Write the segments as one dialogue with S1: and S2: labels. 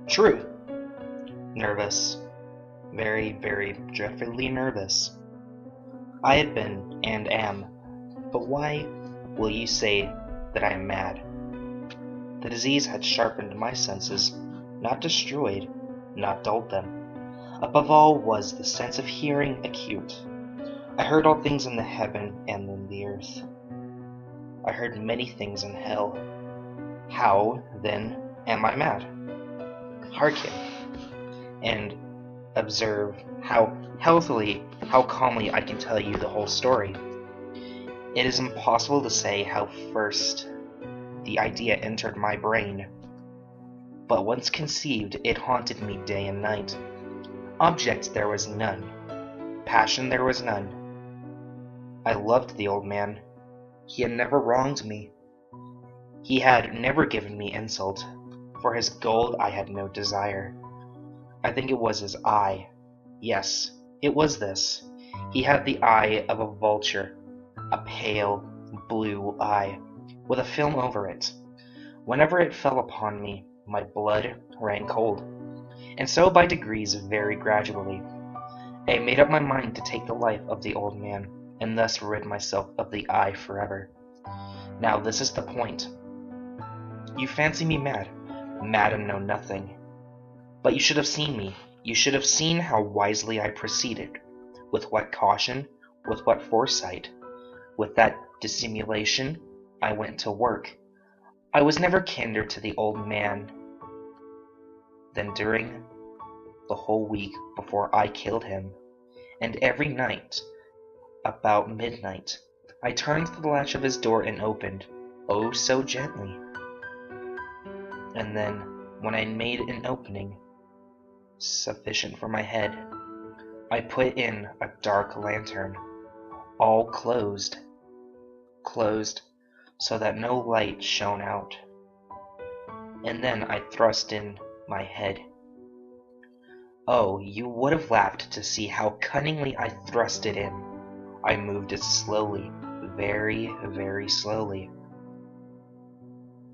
S1: True. Nervous. Very, very dreadfully nervous. I had been, and am. But why will you say that I am mad? The disease had sharpened my senses, not destroyed, not dulled them. Above all was the sense of hearing acute. I heard all things in the heaven and in the earth. I heard many things in hell. How, then, am I mad? Hearken, and observe how healthily, how calmly I can tell you the whole story. It is impossible to say how first the idea entered my brain, but once conceived, it haunted me day and night. Object there was none, passion there was none. I loved the old man. He had never wronged me. He had never given me insult. For his gold I had no desire. I think it was his eye. Yes, it was this. He had the eye of a vulture, a pale blue eye, with a film over it. Whenever it fell upon me, my blood ran cold. And so by degrees, very gradually, I made up my mind to take the life of the old man, and thus rid myself of the eye forever. Now this is the point. You fancy me mad and know nothing. But you should have seen me. You should have seen how wisely I proceeded, with what caution, with what foresight. With that dissimulation, I went to work. I was never kinder to the old man than during the whole week before I killed him. And every night, about midnight, I turned the latch of his door and opened, oh so gently. And then, when I made an opening sufficient for my head, I put in a dark lantern, all closed, so that no light shone out. And then I thrust in my head. Oh, you would have laughed to see how cunningly I thrust it in. I moved it slowly, very, very slowly,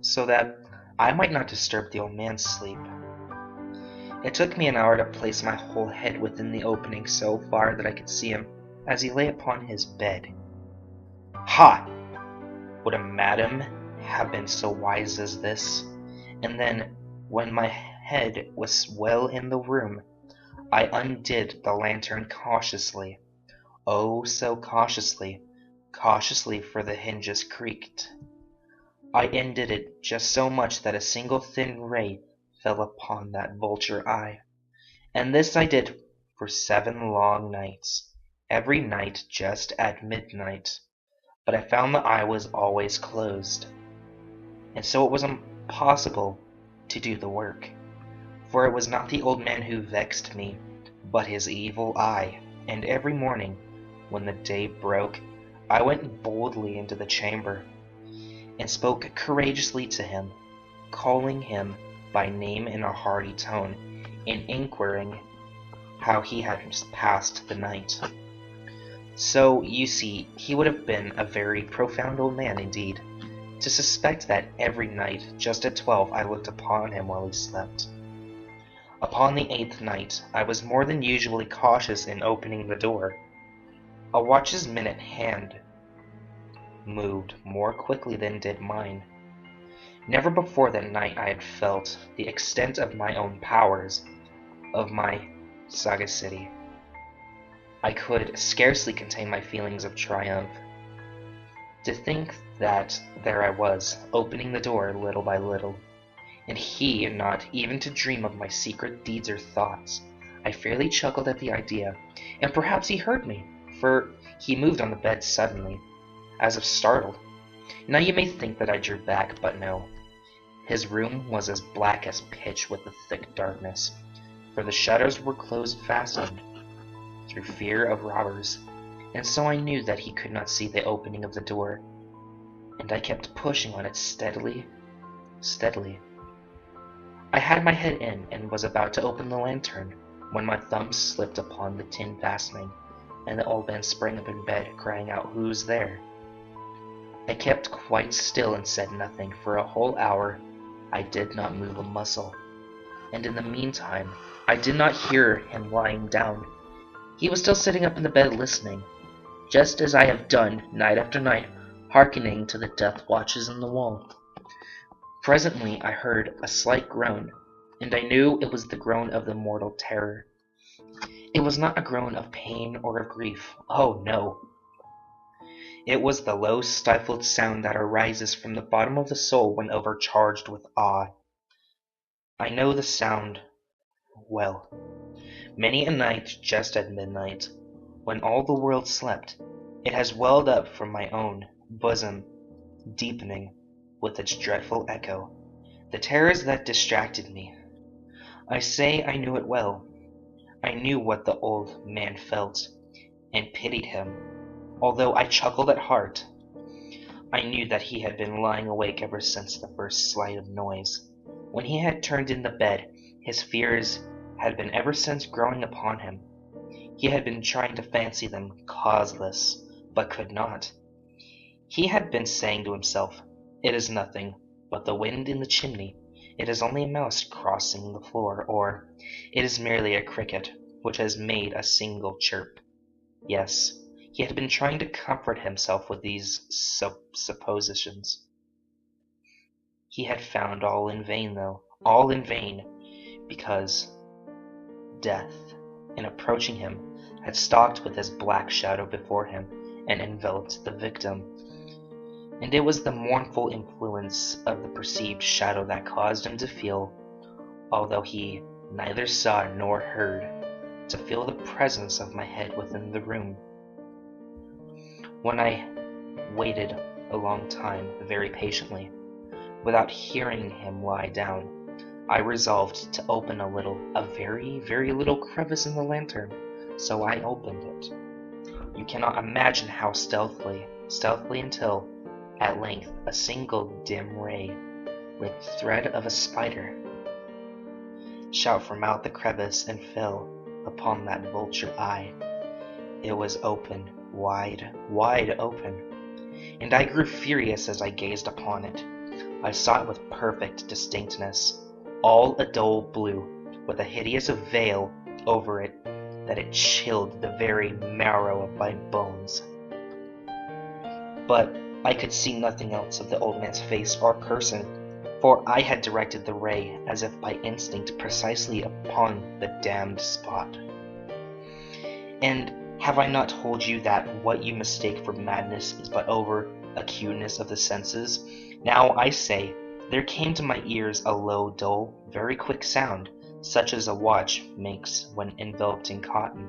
S1: so that I might not disturb the old man's sleep. It took me an hour to place my whole head within the opening so far that I could see him as he lay upon his bed. Ha! Would a madam have been so wise as this? And then, when my head was well in the room, I undid the lantern cautiously. Oh, so cautiously, for the hinges creaked. I undid it just so much that a single thin ray fell upon that vulture eye. And this I did for 7 long nights, every night just at midnight. But I found the eye was always closed, and so it was impossible to do the work. For it was not the old man who vexed me, but his evil eye. And every morning, when the day broke, I went boldly into the chamber, and spoke courageously to him, calling him by name in a hearty tone, and inquiring how he had passed the night. So, you see, he would have been a very profound old man indeed, to suspect that every night, just at 12, I looked upon him while he slept. Upon the 8th night, I was more than usually cautious in opening the door. A watch's minute hand moved more quickly than did mine. Never before that night I had felt the extent of my own powers, of my sagacity. I could scarcely contain my feelings of triumph. To think that there I was, opening the door little by little, and he not even to dream of my secret deeds or thoughts. I fairly chuckled at the idea, and perhaps he heard me, for he moved on the bed suddenly, as if startled. Now you may think that I drew back, but no. His room was as black as pitch with the thick darkness, for the shutters were closed fastened, through fear of robbers, and so I knew that he could not see the opening of the door, and I kept pushing on it steadily. I had my head in, and was about to open the lantern, when my thumb slipped upon the tin fastening, and the old man sprang up in bed, crying out, "Who's there?" I kept quite still and said nothing. For a whole hour I did not move a muscle. and in the meantime, I did not hear him lying down. He was still sitting up in the bed listening, just as I have done night after night, hearkening to the death watches in the wall. Presently I heard a slight groan, and I knew it was the groan of the mortal terror. It was not a groan of pain or of grief. Oh, no. It was the low, stifled sound that arises from the bottom of the soul when overcharged with awe. I know the sound well. Many a night, just at midnight, when all the world slept, it has welled up from my own bosom, deepening with its dreadful echo the terrors that distracted me. I say I knew it well. I knew what the old man felt, and pitied him, although I chuckled at heart. I knew that he had been lying awake ever since the first slight of noise. When he had turned in the bed, his fears had been ever since growing upon him. He had been trying to fancy them causeless, but could not. He had been saying to himself, "It is nothing but the wind in the chimney. It is only a mouse crossing the floor," or "It is merely a cricket which has made a single chirp." Yes, he had been trying to comfort himself with these suppositions. He had found all in vain, though, all in vain, because death, in approaching him, had stalked with his black shadow before him and enveloped the victim. And it was the mournful influence of the perceived shadow that caused him to feel, although he neither saw nor heard, to feel the presence of my head within the room. When I waited a long time, very patiently, without hearing him lie down, I resolved to open a very, very little crevice in the lantern, so I opened it. You cannot imagine how stealthily until, at length, a single dim ray, like the thread of a spider, shot from out the crevice and fell upon that vulture eye. It was open, wide, wide open, and I grew furious as I gazed upon it. I saw it with perfect distinctness, all a dull blue, with a hideous veil over it that it chilled the very marrow of my bones. But I could see nothing else of the old man's face or person, for I had directed the ray, as if by instinct, precisely upon the damned spot. And have I not told you that what you mistake for madness is but over-acuteness of the senses? Now I say, there came to my ears a low, dull, very quick sound, such as a watch makes when enveloped in cotton.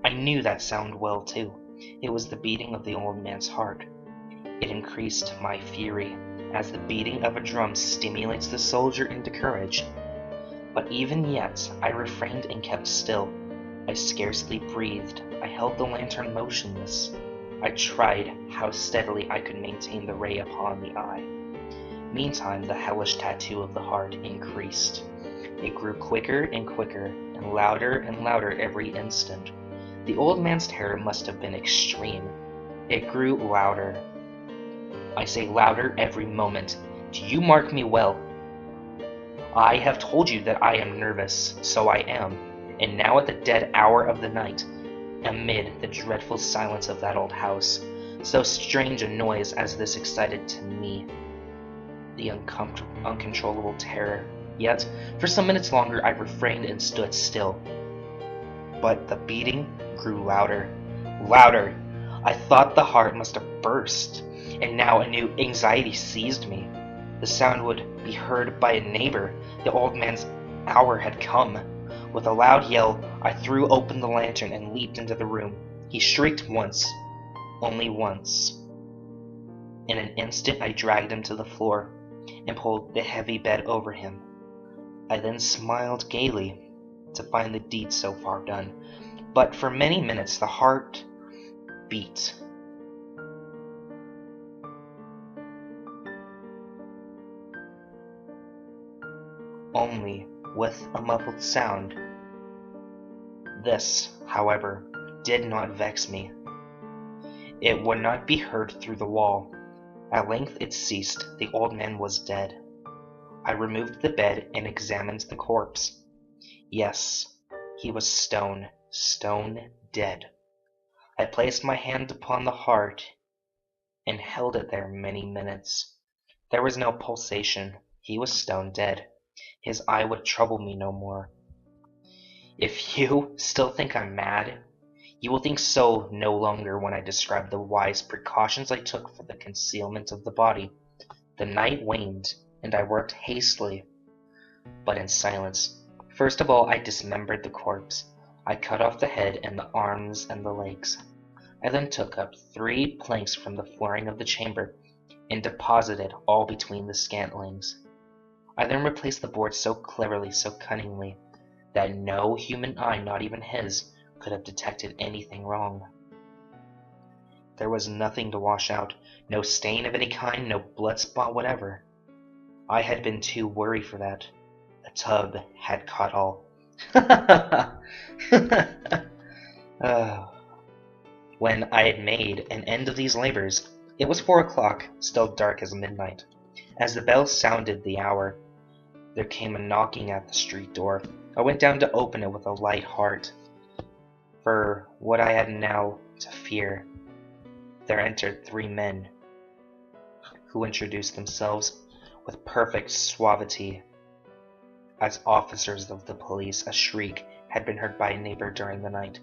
S1: I knew that sound well, too. It was the beating of the old man's heart. It increased my fury, as the beating of a drum stimulates the soldier into courage. But even yet I refrained and kept still. I scarcely breathed. I held the lantern motionless. I tried how steadily I could maintain the ray upon the eye. Meantime, the hellish tattoo of the heart increased. It grew quicker and quicker, and louder every instant. The old man's terror must have been extreme. It grew louder. I say louder every moment. Do you mark me well? I have told you that I am nervous, so I am, and now at the dead hour of the night, amid the dreadful silence of that old house, so strange a noise as this excited to me the uncontrollable terror. Yet, for some minutes longer I refrained and stood still. But the beating grew louder, louder. I thought the heart must have burst, and now a new anxiety seized me. The sound would be heard by a neighbor. The old man's hour had come. With a loud yell, I threw open the lantern and leaped into the room. He shrieked once, only once. In an instant I dragged him to the floor and pulled the heavy bed over him. I then smiled gaily to find the deed so far done, but for many minutes the heart beat. Only with a muffled sound. This, however, did not vex me. It would not be heard through the wall. At length it ceased. The old man was dead. I removed the bed and examined the corpse. Yes, he was stone dead. I placed my hand upon the heart and held it there many minutes. There was no pulsation. He was stone dead. His eye would trouble me no more. If you still think I'm mad, you will think so no longer when I describe the wise precautions I took for the concealment of the body. The night waned, and I worked hastily, but in silence. First of all, I dismembered the corpse. I cut off the head and the arms and the legs. I then took up 3 planks from the flooring of the chamber and deposited all between the scantlings. I then replaced the board so cleverly, so cunningly, that no human eye, not even his, could have detected anything wrong. There was nothing to wash out, no stain of any kind, no blood spot whatever. I had been too worried for that. A tub had caught all. When I had made an end of these labors, it was 4 o'clock, still dark as midnight. As the bell sounded the hour, there came a knocking at the street door. I went down to open it with a light heart. For what I had now to fear, there entered 3 men, who introduced themselves with perfect suavity as officers of the police. A shriek had been heard by a neighbor during the night.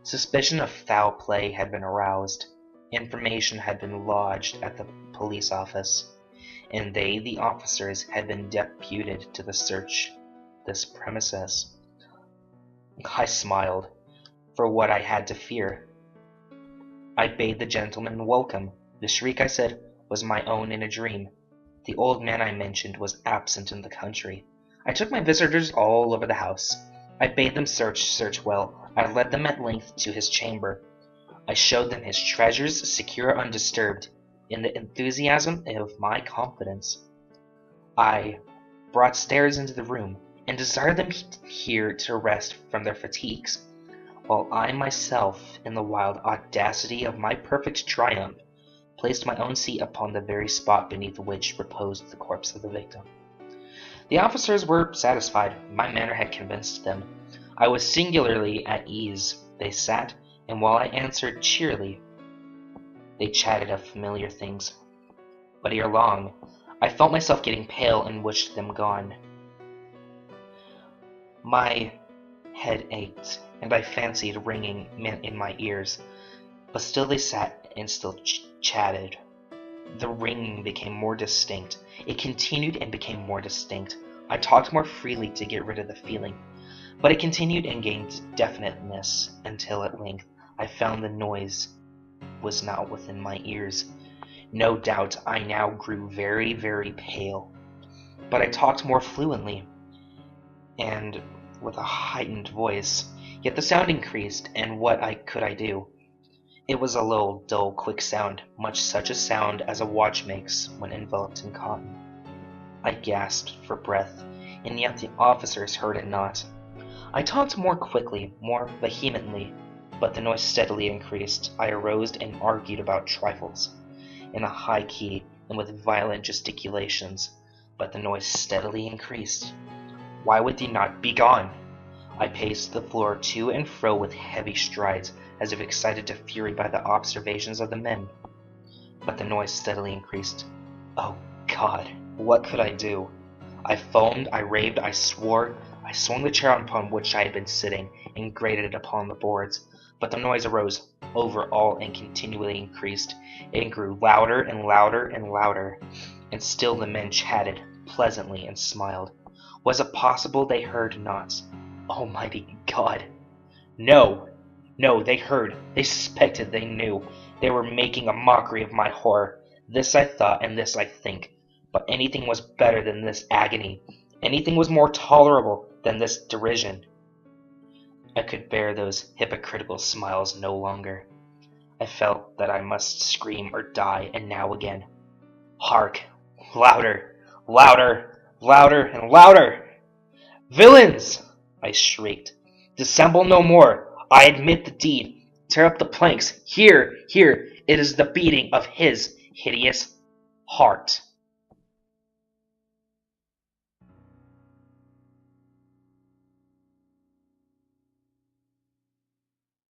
S1: Suspicion of foul play had been aroused. Information had been lodged at the police office, and they, the officers, had been deputed to search this premises. I smiled, for what I had to fear. I bade the gentleman welcome. The shriek, I said, was my own in a dream. The old man I mentioned was absent in the country. I took my visitors all over the house. I bade them search well. I led them at length to his chamber. I showed them his treasures, secure, undisturbed, in the enthusiasm of my confidence. I brought stairs into the room, and desired them here to rest from their fatigues, while I myself, in the wild audacity of my perfect triumph, placed my own seat upon the very spot beneath which reposed the corpse of the victim. The officers were satisfied. My manner had convinced them. I was singularly at ease. They sat, and while I answered cheerily, they chatted of familiar things. But ere long, I felt myself getting pale and wished them gone. My head ached, and I fancied ringing in my ears, but still they sat and still chatted. The ringing became more distinct. It continued and became more distinct. I talked more freely to get rid of the feeling, but it continued and gained definiteness until at length I found the noise was not within my ears. No doubt I now grew very, very pale, but I talked more fluently and with a heightened voice. Yet the sound increased, and what could I do? It was a low, dull, quick sound, much such a sound as a watch makes when enveloped in cotton. I gasped for breath, and yet the officers heard it not. I talked more quickly, more vehemently, but the noise steadily increased. I arose and argued about trifles, in a high key and with violent gesticulations, but the noise steadily increased. Why would they not be gone? I paced the floor to and fro with heavy strides, as if excited to fury by the observations of the men. But the noise steadily increased. Oh God, what could I do? I foamed, I raved, I swore. I swung the chair upon which I had been sitting, and grated it upon the boards. But the noise arose over all and continually increased. It grew louder and louder and louder, and still the men chatted pleasantly and smiled. Was it possible they heard not? Almighty God! No! No, they heard, they suspected, they knew. They were making a mockery of my horror. This I thought, and this I think. But anything was better than this agony. Anything was more tolerable than this derision. I could bear those hypocritical smiles no longer. I felt that I must scream or die, and now again. Hark! Louder! Louder! Louder and louder! Villains! I shrieked. Dissemble no more. I admit the deed. Tear up the planks. Here, here, it is the beating of his hideous heart.